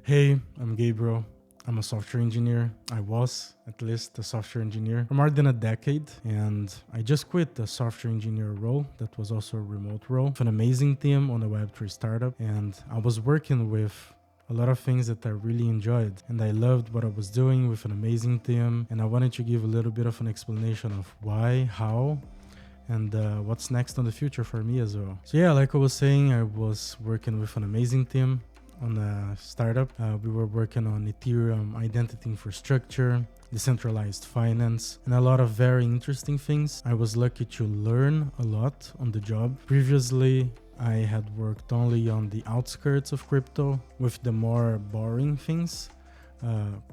Hey, I'm Gabriel. I'm a software engineer. I was, at least, a software engineer for more than a decade, and I just quit the software engineer role that was also a remote role with an amazing team on a web3 startup, and I was working with a lot of things that I really enjoyed, and I loved what I was doing with an amazing team, and I wanted to give a little bit of an explanation of why, how, and what's next on the future for me as well. So yeah, like I was saying, I was working with an amazing team on a startup. We were working on Ethereum identity infrastructure, decentralized finance, and a lot of very interesting things. I was lucky to learn a lot on the job. Previously, I had worked only on the outskirts of crypto with the more boring things.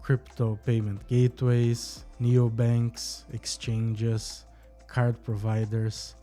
Crypto payment gateways, neobanks, exchanges, card providers,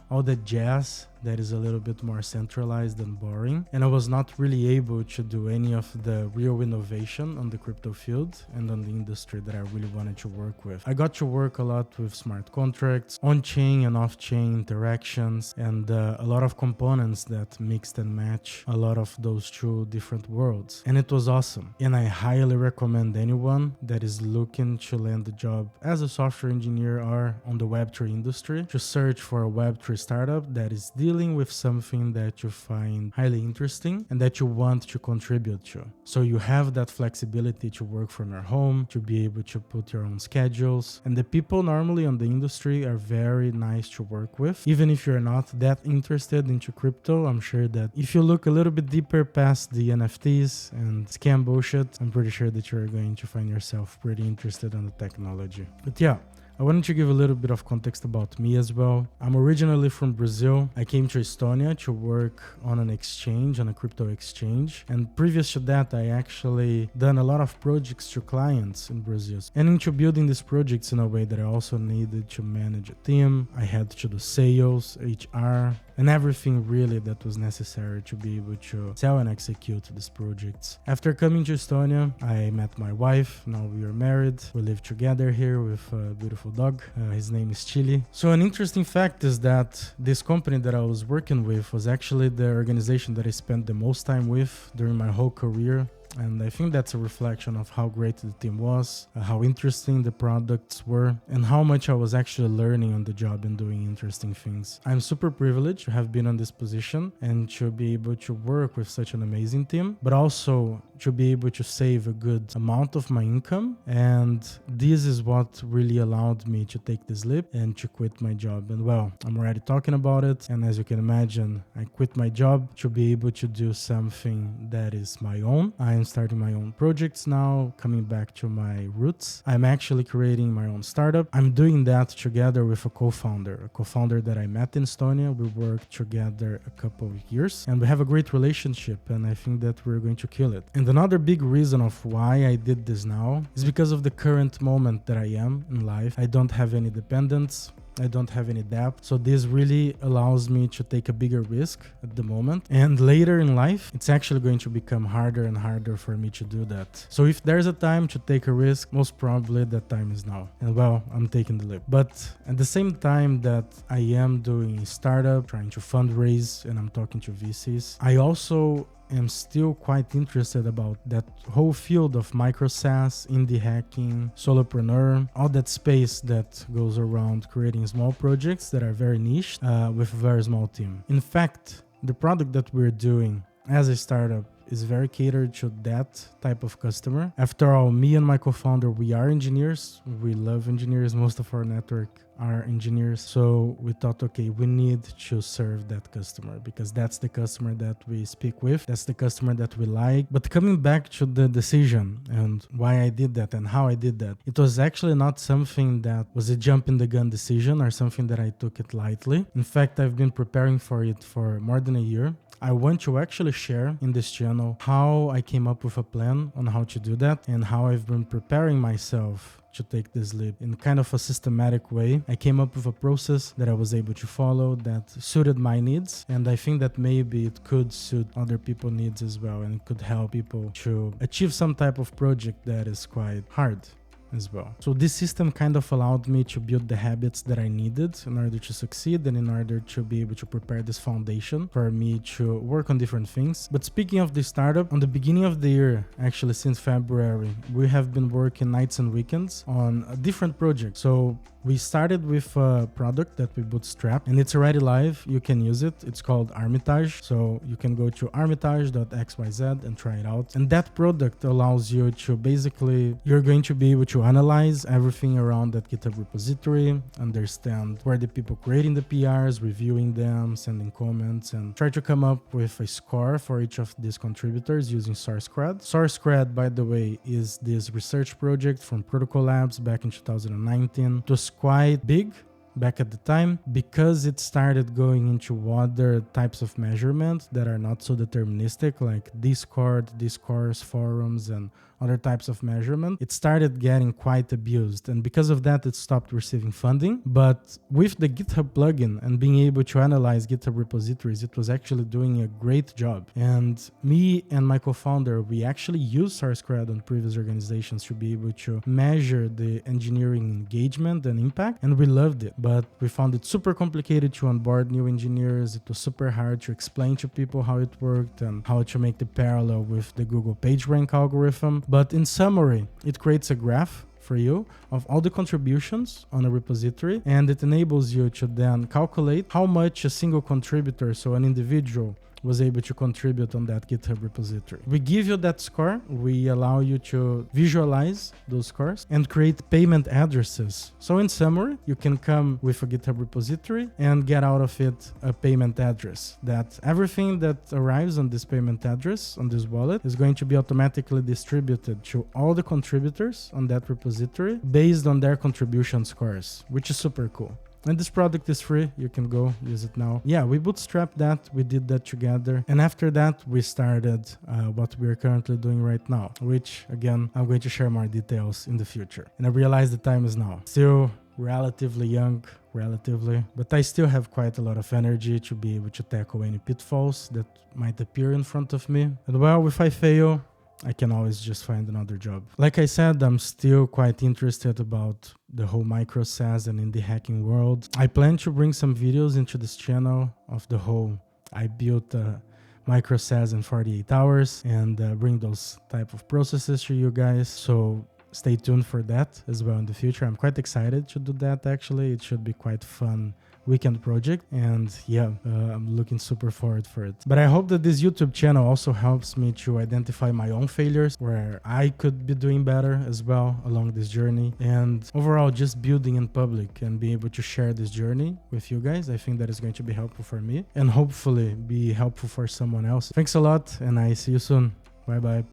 all that jazz that is a little bit more centralized and boring. And I was not really able to do any of the real innovation on the crypto field and on the industry that I really wanted to work with. I got to work a lot with smart contracts, on-chain and off-chain interactions, and a lot of components that mixed and match a lot of those two different worlds. And it was awesome. And I highly recommend anyone that is looking to land a job as a software engineer or on the Web3 industry to search for a Web3 startup that is dealing with something that you find highly interesting and that you want to contribute to. So you have that flexibility to work from your home, to be able to put your own schedules. And the people normally on the industry are very nice to work with. Even if you're not that interested into crypto, I'm sure that if you look a little bit deeper past the NFTs and scam bullshit, I'm pretty sure that you're going to find yourself pretty interested in the technology. But yeah, I wanted to give a little bit of context about me as well. I'm originally from Brazil. I came to Estonia to work on an exchange, on a crypto exchange. And previous to that, I actually done a lot of projects to clients in Brazil. And into building these projects in a way that I also needed to manage a team, I had to do sales, HR, and everything really that was necessary to be able to sell and execute these projects. After coming to Estonia, I met my wife. Now we are married. We live together here with a beautiful dog. His name is Chili. So an interesting fact is that this company that I was working with was actually the organization that I spent the most time with during my whole career. And I think that's a reflection of how great the team was, how interesting the products were, and how much I was actually learning on the job and doing interesting things. I'm super privileged to have been on this position and to be able to work with such an amazing team, but also to be able to save a good amount of my income. And this is what really allowed me to take this leap and to quit my job. And well, I'm already talking about it. And as you can imagine, I quit my job to be able to do something that is my own. I'm starting my own projects now, coming back to my roots. I'm actually creating my own startup. I'm doing that together with a co-founder that I met in Estonia. We worked together a couple of years and we have a great relationship, and I think that we're going to kill it. And another big reason of why I did this now is because of the current moment that I am in life. I don't have any dependents. I don't have any debt. So this really allows me to take a bigger risk at the moment. And later in life, it's actually going to become harder and harder for me to do that. So if there's a time to take a risk, most probably that time is now. And well, I'm taking the leap. But at the same time that I am doing a startup, trying to fundraise, and I'm talking to VCs, I also am still quite interested about that whole field of micro-saas, indie hacking, solopreneur, all that space that goes around creating small projects that are very niche with a very small team. In fact, the product that we're doing as a startup is very catered to that type of customer. After all, me and my co-founder, we are engineers. We love engineers. Most of our network are engineers. So we thought, okay, we need to serve that customer because that's the customer that we speak with. That's the customer that we like. But coming back to the decision and why I did that and how I did that, it was actually not something that was a jump in the gun decision or something that I took it lightly. In fact, I've been preparing for it for more than a year. I want to actually share in this channel how I came up with a plan on how to do that and how I've been preparing myself to take this leap in kind of a systematic way. I came up with a process that I was able to follow that suited my needs, and I think that maybe it could suit other people's needs as well, and it could help people to achieve some type of project that is quite hard. as well. So this system kind of allowed me to build the habits that I needed in order to succeed and in order to be able to prepare this foundation for me to work on different things. But speaking of the startup, on the beginning of the year, actually since February, we have been working nights and weekends on a different project. So we started with a product that we bootstrapped and it's already live. You can use it. It's called Armitage. So you can go to armitage.xyz and try it out. And that product allows you to basically, you're going to be able to analyze everything around that GitHub repository, understand where the people creating the PRs, reviewing them, sending comments, and try to come up with a score for each of these contributors using SourceCred. SourceCred, by the way, is this research project from Protocol Labs back in 2019. It was quite big back at the time because it started going into other types of measurement that are not so deterministic, like Discord, discourse, forums, and other types of measurement. It started getting quite abused, and because of that it stopped receiving funding. But with the GitHub plugin and being able to analyze GitHub repositories, it was actually doing a great job. And me and my co-founder, we actually used SourceCred on previous organizations to be able to measure the engineering engagement and impact, and we loved it. But we found it super complicated to onboard new engineers. It was super hard to explain to people how it worked and how to make the parallel with the Google PageRank algorithm. But in summary, it creates a graph for you of all the contributions on a repository, and it enables you to then calculate how much a single contributor, so an individual, was able to contribute on that GitHub repository. We give you that score, we allow you to visualize those scores and create payment addresses. So in summary, you can come with a GitHub repository and get out of it a payment address, that everything that arrives on this payment address, on this wallet, is going to be automatically distributed to all the contributors on that repository based on their contribution scores, which is super cool. And this product is free. You can go use it now. Yeah, we bootstrapped that. We did that together. And after that, we started what we're currently doing right now, which again, I'm going to share more details in the future. And I realize the time is now. Still relatively young, but I still have quite a lot of energy to be able to tackle any pitfalls that might appear in front of me. And well, if I fail, I can always just find another job. Like I said, I'm still quite interested about the whole micro-saas and indie hacking world. I plan to bring some videos into this channel of the whole, I built a micro-saas in 48 hours and bring those type of processes to you guys. So stay tuned for that as well in the future. I'm quite excited to do that actually. It should be quite fun weekend project, and yeah, I'm looking super forward for it. But I hope that this YouTube channel also helps me to identify my own failures, where I could be doing better as well along this journey, and overall just building in public and being able to share this journey with you guys. I think that is going to be helpful for me and hopefully be helpful for someone else. Thanks a lot, and I see you soon. Bye bye.